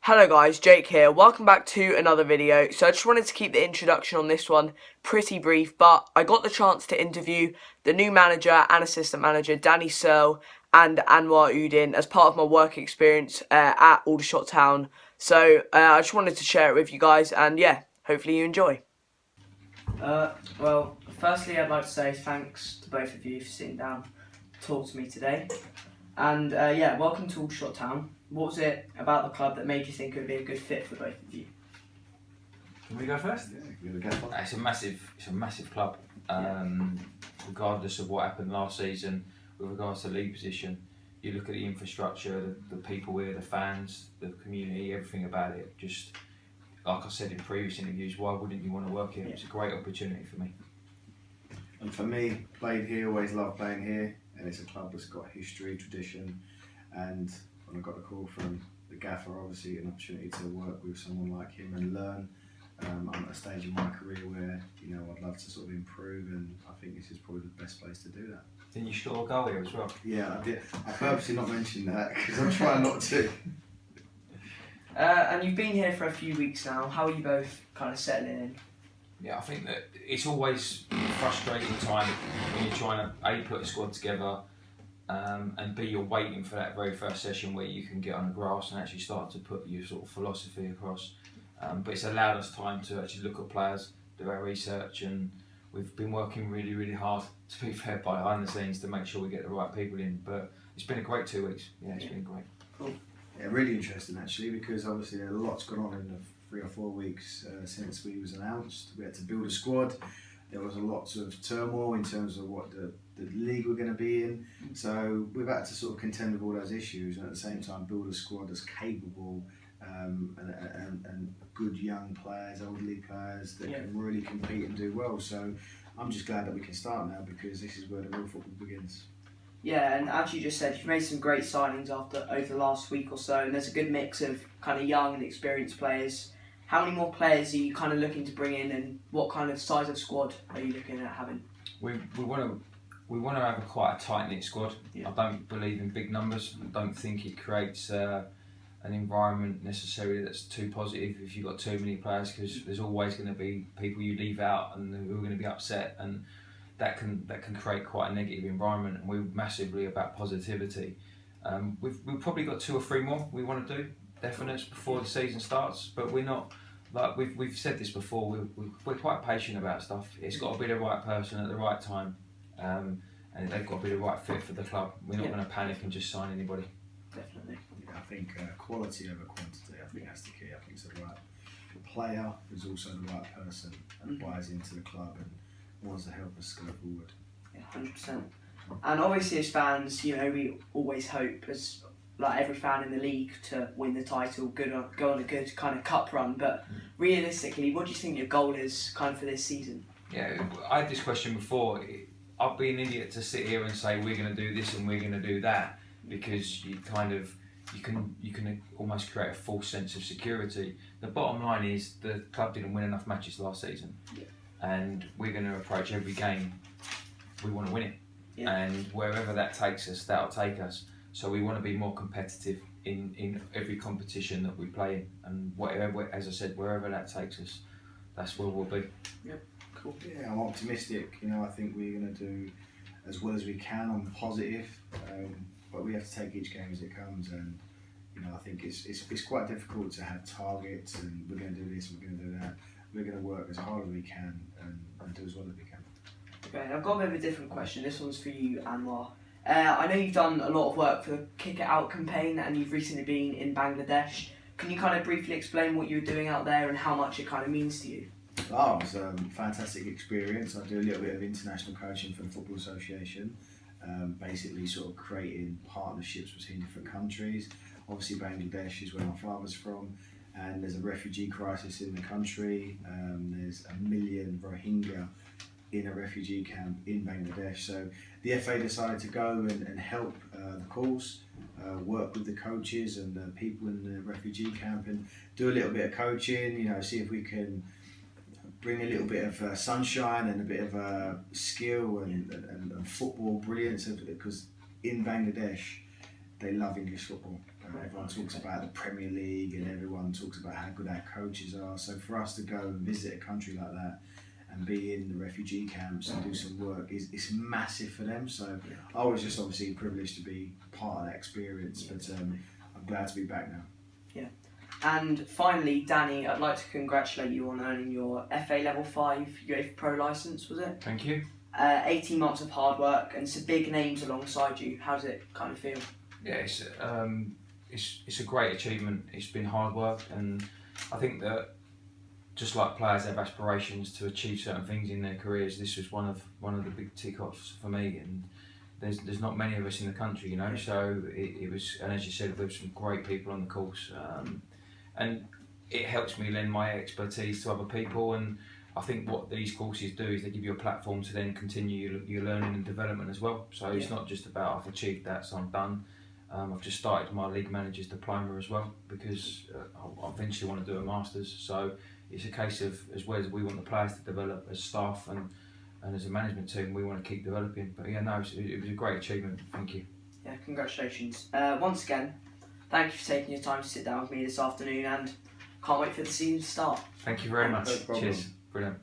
Hello guys, Jake here. Welcome back to another video. So I just wanted to keep the introduction on this one pretty brief, but I got the chance to interview the new manager and assistant manager Danny Searle and Anwar Uddin as part of my work experience at Aldershot town. So I just wanted to share it with you guys, and yeah, hopefully you enjoy. Well, firstly I'd like to say thanks to both of you for sitting down to talk to me today. And yeah, welcome to Aldershot town. What was it about the club that made you think it would be a good fit for both of you? Can we go first? Yeah, It's a massive club. Regardless of what happened last season, with regards to league position, you look at the infrastructure, the people here, the fans, the community, everything about it. Just like I said in previous interviews, why wouldn't you want to work here? It's a great opportunity for me. And for me, played here, always loved playing here, and it's a club that's got history, tradition, and when I got the call from the gaffer, obviously an opportunity to work with someone like him and learn. I'm at a stage in my career where I'd love to sort of improve, and I think this is probably the best place to do that. Didn't you score a goal here as well? Yeah, I did. I purposely not mentioned that because I'm trying not to. And you've been here for a few weeks now. How are you both kind of settling in? Yeah, I think that it's always a frustrating time when you're trying to put a squad together, and B, you're waiting for that very first session where you can get on the grass and actually start to put your sort of philosophy across. But it's allowed us time to actually look at players, do our research, and we've been working really hard, to be fair, behind the scenes to make sure we get the right people in. But it's been a great 2 weeks. Yeah, it's been great. Cool. Yeah, really interesting actually, because obviously a lot's gone on in the 3 or 4 weeks since we was announced. We had to build a squad. There was a lot of turmoil in terms of what the league we're going to be in. So we've had to sort of contend with all those issues, and at the same time build a squad that's capable and good young players, elderly players that can really compete and do well. So I'm just glad that we can start now, because this is where the real football begins. Yeah, and as you just said, you've made some great signings over the last week or so, and there's a good mix of kind of young and experienced players. How many more players are you kind of looking to bring in, and what kind of size of squad are you looking at having? We want to have quite a tight knit squad. Yeah. I don't believe in big numbers. I don't think it creates an environment necessarily that's too positive if you've got too many players, because there's always going to be people you leave out and who are going to be upset, and that can create quite a negative environment. And we're massively about positivity. We've probably got 2 or 3 more we want to do definites before the season starts, but we're not, like we've said this before, we're quite patient about stuff. It's got to be the right person at the right time, and they've got to be the right fit for the club. We're not going to panic and just sign anybody. Definitely. I think quality over quantity, I think that's the key. I think it's the right player who's also the right person and buys into the club and wants to help us go forward. Yeah, 100%. And obviously as fans, we always hope, as like every fan in the league, to win the title, go on a good kind of cup run. But realistically, what do you think your goal is kind of for this season? Yeah, I had this question before. I'd be an idiot to sit here and say we're going to do this and we're going to do that, because you can almost create a false sense of security. The bottom line is the club didn't win enough matches last season, and we're going to approach every game. We want to win it, and wherever that takes us, that'll take us. So we want to be more competitive in every competition that we play in, and whatever, as I said, wherever that takes us, that's where we'll be. Yep, cool. Yeah, I'm optimistic. I think we're going to do as well as we can. I'm positive, but we have to take each game as it comes. And I think it's quite difficult to have targets and we're going to do this, we're going to do that. We're going to work as hard as we can and do as well as we can. Okay, I've got a bit of a different question. This one's for you, Anwar. I know you've done a lot of work for the Kick It Out campaign, and you've recently been in Bangladesh. Can you kind of briefly explain what you were doing out there and how much it kind of means to you? Oh, it was a fantastic experience. I do a little bit of international coaching for the Football Association, basically sort of creating partnerships between different countries. Obviously Bangladesh is where my father's from, and there's a refugee crisis in the country. There's 1 million Rohingya in a refugee camp in Bangladesh. So the FA decided to go and help the cause, work with the coaches and the people in the refugee camp and do a little bit of coaching, see if we can bring a little bit of sunshine and a bit of skill and football brilliance, because in Bangladesh they love English football Everyone talks about the Premier League and everyone talks about how good our coaches are. So for us to go and visit a country like that and be in the refugee camps and do some work is massive for them. So I was just obviously privileged to be part of that experience, but I'm glad to be back now. Yeah. And finally, Danny, I'd like to congratulate you on earning your FA Level 5 UEFA Pro licence, was it? Thank you. 18 months of hard work and some big names alongside you. How does it kind of feel? Yeah, it's a great achievement. It's been hard work, and I think that just like players have aspirations to achieve certain things in their careers, this was one of the big tick offs for me. And there's not many of us in the country, you know. So it was, and as you said, there were some great people on the course, and it helps me lend my expertise to other people. And I think what these courses do is they give you a platform to then continue your learning and development as well. So it's not just about I've achieved that, so I'm done. I've just started my league manager's diploma as well, because I eventually want to do a master's. So it's a case of, as well as we want the players to develop as staff and as a management team, we want to keep developing. But yeah, no, it was a great achievement. Thank you. Yeah, congratulations. Once again, thank you for taking your time to sit down with me this afternoon, and can't wait for the season to start. Thank you very much. No problem. Cheers. Brilliant.